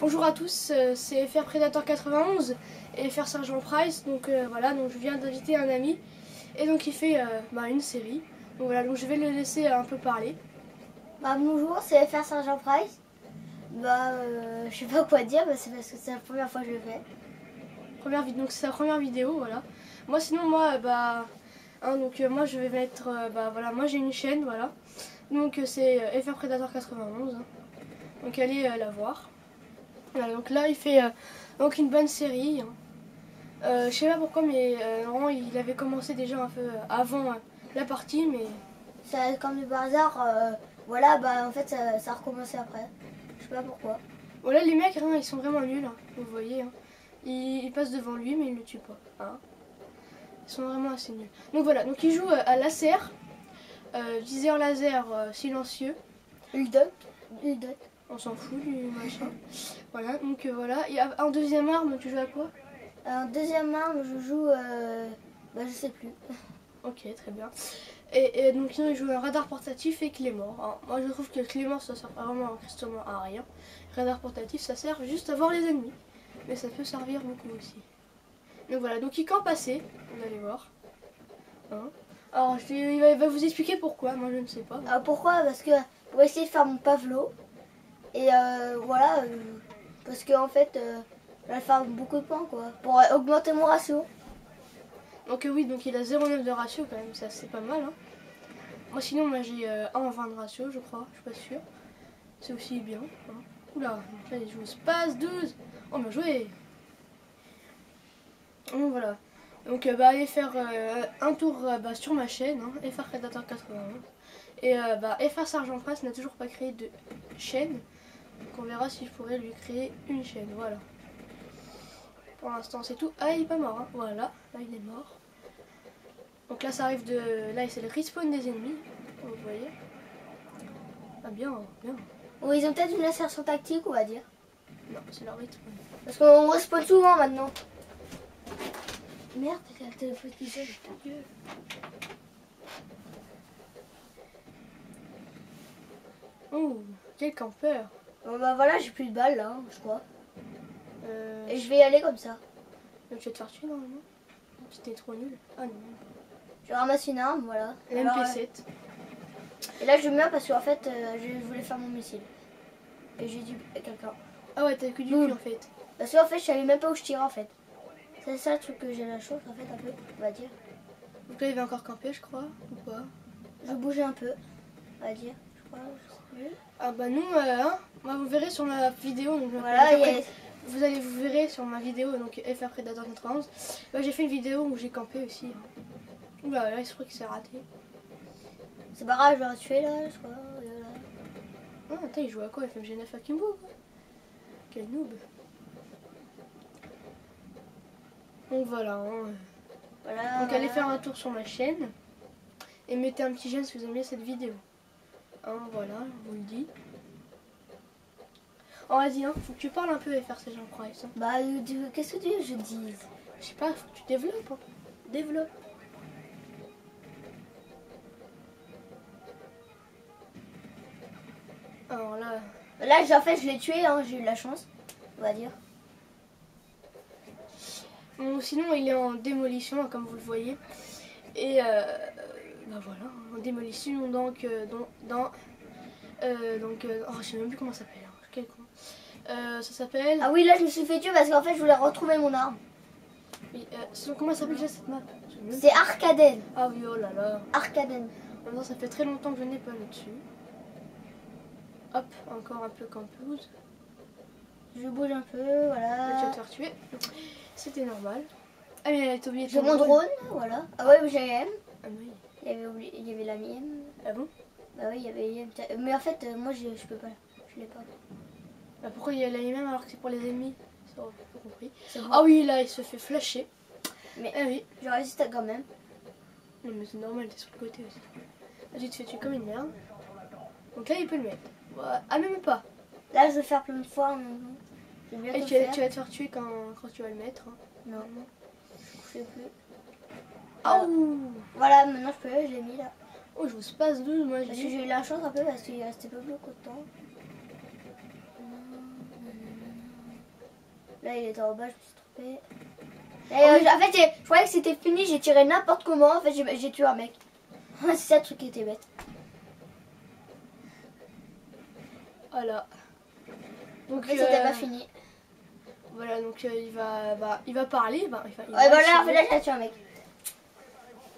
Bonjour à tous, c'est FR Predator 91 et FR Sergent Price. Donc voilà, donc je viens d'inviter un ami et donc il fait une série. Donc voilà, donc je vais le laisser un peu parler. Bonjour, c'est FR Sergent Price. Je sais pas quoi dire, c'est parce que c'est la première fois que je le fais. Donc c'est sa première vidéo, voilà. Moi sinon moi moi je vais mettre voilà, moi j'ai une chaîne, voilà. Donc c'est FR Predator 91. Donc allez la voir. Voilà, donc là il fait donc une bonne série. Je sais pas pourquoi, mais normalement il avait commencé déjà un peu avant la partie, mais Ça, comme du par hasard, en fait ça a recommencé après. Je sais pas pourquoi. voilà, les mecs ils sont vraiment nuls, vous voyez. Ils passent devant lui, mais ils le tuent pas. Ils sont vraiment assez nuls. Donc voilà, donc il joue à laser, viseur laser silencieux. Il donne. On s'en fout du machin. Voilà, donc voilà. Et en deuxième arme, tu joues à quoi? En deuxième arme, je joue, je sais plus. Ok, très bien. Et donc sinon il joue un radar portatif et Claymore. Moi je trouve que Claymore ça sert vraiment tristement à rien. Radar portatif ça sert juste à voir les ennemis. Mais ça peut servir beaucoup aussi. Donc voilà, donc il campe assez, vous allez voir. Alors il va vous expliquer pourquoi, moi je ne sais pas. Pourquoi? Parce que pour essayer de faire mon pavlo. Et parce que en fait, je vais faire beaucoup de points quoi. Pour augmenter mon ratio. Donc oui, donc il a 0,9 de ratio quand même, ça c'est pas mal. Moi sinon j'ai 1,20 de ratio je crois, je suis pas sûre. C'est aussi bien. Oula, là il joue Space 12. Oh bien joué. Donc voilà. Donc allez faire un tour sur ma chaîne, FR Predator 91. Et FR Sergent Price n'a toujours pas créé de chaîne. Donc on verra si je pourrais lui créer une chaîne. Voilà. Pour l'instant c'est tout. Ah il est pas mort. Voilà, là il est mort. Donc là ça arrive de. Là c'est le respawn des ennemis. Vous voyez. Ah bien, bien. Ou ils ont peut-être une assertion tactique, on va dire. Non, c'est leur respawn. Parce qu'on respawn souvent maintenant. Merde, c'est le téléphone qui sonne. Oh, quel campeur. Bon voilà, j'ai plus de balles là, je crois. Et je vais y aller comme ça. Donc tu vas te faire tuer normalement. C'était trop nul. Ah non. Je ramasse une arme, voilà. MP7. Et là je meurs parce qu'en fait je voulais faire mon missile. Et j'ai dit quelqu'un. Ah ouais, t'as que du cul en fait. Parce qu'en fait je savais même pas où je tirais en fait. C'est ça le truc que j'ai la chance en fait un peu, on va dire. Donc là il va encore camper je crois, ou pas? Je bougeais un peu, on va dire. Je crois, je sais plus. Ah bah non, moi vous verrez sur ma vidéo. Donc, voilà, vous verrez sur ma vidéo, donc FR Predator 91. J'ai fait une vidéo où j'ai campé aussi. Oula, là il se trouve qu'il s'est raté. C'est pas grave, je vais le tuer là, je crois. Ah attends, il joue à quoi? FMG9 Akimbo quoi. Quel noob. Donc voilà. Donc allez faire un tour sur ma chaîne. Et mettez un petit j'aime si vous aimez cette vidéo. Voilà, je vous le dis. Oh vas-y, faut que tu parles un peu FR Sergent Price. Qu'est-ce que tu veux que je dise? Je sais pas, faut que tu développes. Développe. Alors là... Là, en fait, je l'ai tué, j'ai eu de la chance, on va dire. Bon, sinon, il est en démolition, comme vous le voyez. Et voilà, en démolition, donc je sais même plus comment ça s'appelle. Quel con. Ça s'appelle... Ah oui, là, je me suis fait tuer parce qu'en fait, je voulais retrouver mon arme. Oui, comment ça s'appelle déjà cette map? C'est Arcaden. Ah oui, oh là là. Arcaden. Maintenant, ça fait très longtemps que je n'ai pas là-dessus. Hop, encore un peu campeuse. Je bouge un peu, voilà. Là, tu vas te faire tuer. C'était normal. Ah mais t'as oublié j'ai mon drone, voilà. Ah ouais, j'ai IM. Ah oui. Il y avait la mienne. Ah bon? Bah oui, il y avait IM. Mais en fait, moi, je peux pas. Je l'ai pas. Bah pourquoi il y a la même alors que c'est pour les ennemis? Ça aurait pas compris. Bon. Ah oui, là, il se fait flasher. Mais oui. je résiste quand même. Non mais c'est normal, t'es sur le côté aussi. Là, tu te fais tuer comme une merde. Donc là, il peut le mettre. Ah même pas. Là, je vais faire plein de fois. Et tu vas te faire tuer quand tu vas le mettre. Non, je sais plus. Ah voilà, maintenant je peux, je l'ai mis là. Oh, je vous passe 12, moi parce que j'ai eu la chance un peu parce qu'il restait pas beaucoup de temps. Là, il était en bas, je me suis trompée. Et, en fait, je croyais que c'était fini, j'ai tiré n'importe comment. En fait, j'ai tué un mec. C'est ça le truc qui était bête. Voilà. Donc En fait, c'était pas fini. Voilà, donc il va parler. Il va Ouais, bah là, en fait, là, j'ai tué un mec.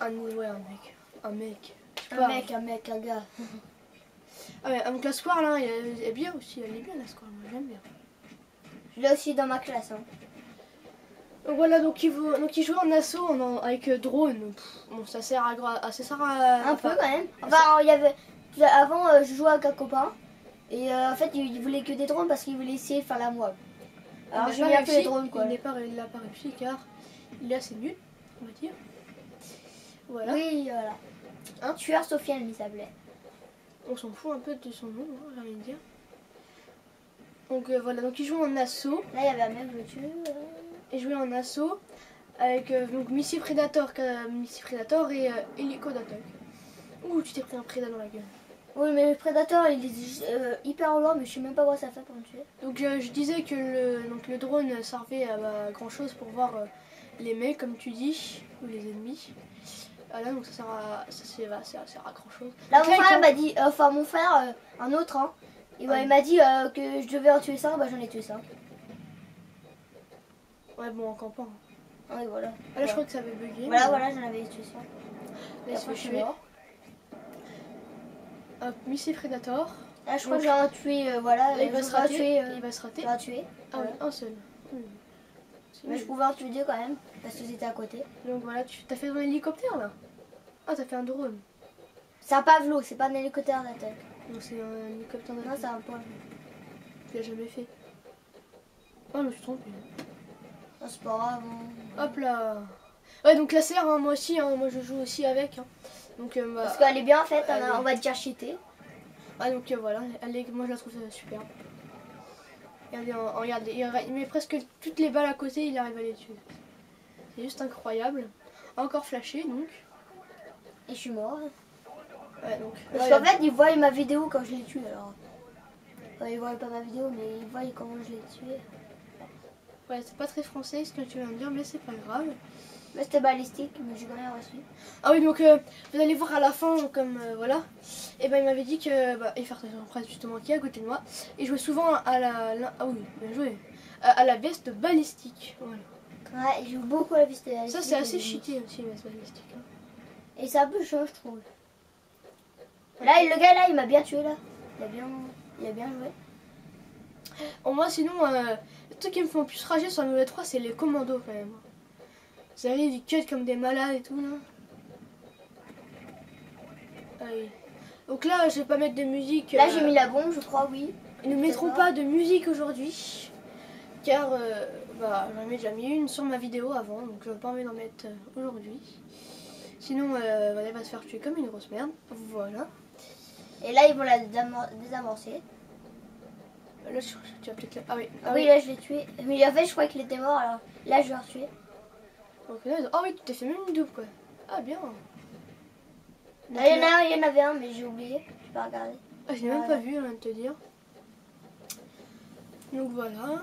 Ouais, un mec. Un gars. Ah ouais, donc la square là, elle est bien aussi. Elle est bien la square, moi j'aime bien. Je l'ai aussi dans ma classe. Hein. Donc voilà, donc il joue en assaut avec drone. Bon, ça sert à Un peu quand même. Enfin, il y avait. Avant, je jouais avec un copain. Et en fait, il voulait que des drones parce qu'il voulait essayer de faire la moelle. Alors, j'ai mis un peu les drones quoi. Il n'a pas réussi car il est assez nul, on va dire. Voilà. Oui, voilà. Hein, Tueur Sofiane, il s'appelait. On s'en fout un peu de son nom, hein, j'ai envie de dire. Donc voilà, donc il joue en assaut. Là, il y avait un mec que je tue. Et jouer en assaut avec donc Missile Predator et Hélico d'attaque. Ouh, tu t'es pris un prédat dans la gueule. Oui, mais le prédateur il est hyper loin, mais je sais même pas quoi ça fait pour me tuer. Donc je disais que le drone servait à grand chose pour voir les mecs, comme tu dis, ou les ennemis. Voilà, donc ça sert à grand chose. Là, donc, mon frère m'a dit, enfin mon frère, un autre, hein, il m'a dit que je devais en tuer 5, bah j'en ai tué 5. Ouais, bon, en campant. Oui, voilà. Ah, là, je crois que ça avait bugué. Voilà, j'en avais tué 5. Là, je suis mort. Hop, Missile Predator. Là, je crois que j'en ai tué, voilà. Là, il va se rater. Il va se rater. J'en ai tué. Ah oui, un seul. Mais je pouvais en tuer 2 quand même, parce que c'était à côté. Donc voilà, tu t'as fait un hélicoptère là. Ah, t'as fait un drone. C'est un pavlot, c'est pas un hélicoptère d'attaque. Non, c'est un hélicoptère d'attaque. Non, c'est un pavlot. Tu l'as jamais fait. Oh, je me suis trompée. Non, c'est pas grave. Hein. Hop là. Ouais, donc la serre, hein, moi aussi, hein, moi je joue aussi avec. Hein. Donc, parce qu'elle est bien en fait, on va dire cheater. Ah, donc voilà, moi je la trouve super. Regardez, il met presque toutes les balles à côté, il arrive à les tuer. C'est juste incroyable. Encore flashé donc. Et je suis mort. Ouais, donc. Parce qu'en fait, ils voient ma vidéo quand je l'ai tué alors. Enfin, ils voient pas ma vidéo, mais ils voient comment je l'ai tué. Ouais, c'est pas très français ce que tu viens de dire, mais c'est pas grave. Là, c'était balistique, mais j'ai rien reçu. Ah oui, donc vous allez voir à la fin, comme voilà. Et ben il m'avait dit que FR justement qui est à côté de moi, il jouait souvent à ah oui, bien joué, à la veste balistique. Voilà. Ouais, il joue beaucoup à la veste balistique. Ça c'est assez cheaté aussi la veste balistique. Hein. Et c'est un peu chaud, je trouve. Là, le gars là, il m'a bien tué là. Il a bien joué. Oh, moi sinon, le truc qui me fait le plus rager sur la nouvelle 3, c'est les commandos quand même. Ils arrivent, ils cut comme des malades et tout là. Ah oui. Donc là, je vais pas mettre de musique. Là, j'ai mis la bombe, je crois, oui. Ils ne mettront pas de musique aujourd'hui. Car j'en ai déjà mis une sur ma vidéo avant, donc je n'ai pas envie d'en mettre aujourd'hui. Sinon, elle va se faire tuer comme une grosse merde. Voilà. Et là, ils vont la désamorcer. Là, tu vas peut-être la... Ah oui. Ah oui, là, je l'ai tué. Mais en fait, je croyais qu'il était mort, alors là, je vais le tuer. Donc, oh oui, tu t'es fait même une double, quoi. Ah, bien. Donc, il y en avait un, mais j'ai oublié. Je vais pas regarder. Ah, je l'ai même pas vu, je viens de te dire. Donc, voilà.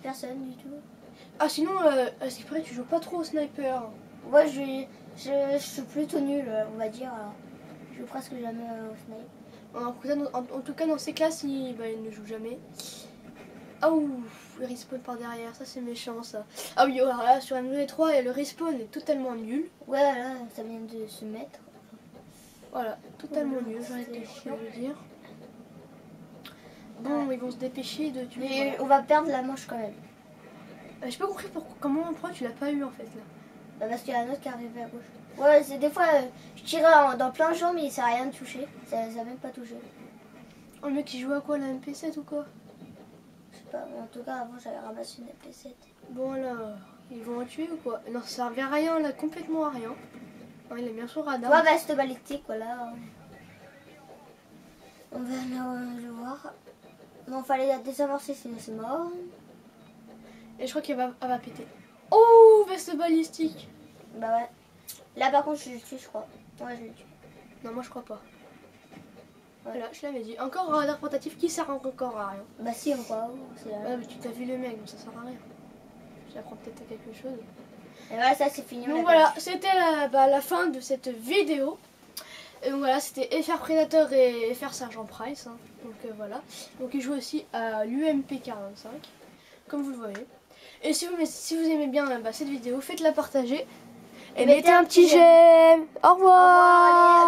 Personne du tout. Ah, sinon, c'est vrai, tu joues pas trop au sniper. Moi, je suis plutôt nul, on va dire. Je joue presque jamais au sniper. En tout cas, dans ces classes, il ne joue jamais. Ah ouh, le respawn par derrière, ça c'est méchant ça. Ah oui, alors là, sur MW3, le respawn est totalement nul. Ouais, là, ça vient de se mettre. Voilà, totalement nul, j'ai été chier, je veux dire. Bon, ils vont se dépêcher de tuer. Mais on va perdre la manche quand même. J'ai pas compris pourquoi tu l'as pas eu en fait là. Bah parce qu'il y a un autre qui arrive à gauche. Ouais, c'est des fois, je tirais dans plein de gens, mais ça n'a rien touché. Ça n'a même pas touché. Oh, le mec il joue à quoi, la MP7 ou quoi? Je sais pas, mais en tout cas, avant j'avais ramassé une MP7. Bon alors, ils vont en tuer ou quoi? Non, ça servait à rien là, complètement à rien. Oh, il est bien sur radar. Ouais, veste balistique, voilà. On va le voir. Bon, fallait la désamorcer, sinon c'est mort. Et je crois qu'elle va péter. Oh, veste balistique. Bah ouais. Là par contre je l'ai tué, je crois. Ouais, je l'ai tué. Non, moi je crois pas. Voilà, je l'avais dit. Encore un radar portatif qui sert encore à rien. Bah si, encore. Ah, mais tu t'as vu le mec, donc ça sert à rien. J'apprends peut-être à quelque chose. Et voilà, ça c'est fini. Donc voilà, c'était la fin de cette vidéo. Et donc voilà, c'était FR Predator et FR Sergeant Price. Hein. Donc voilà. Donc il joue aussi à l'UMP 45, comme vous le voyez. Et si vous aimez bien cette vidéo, faites-la partager. Et mettez un petit j'aime. Au revoir.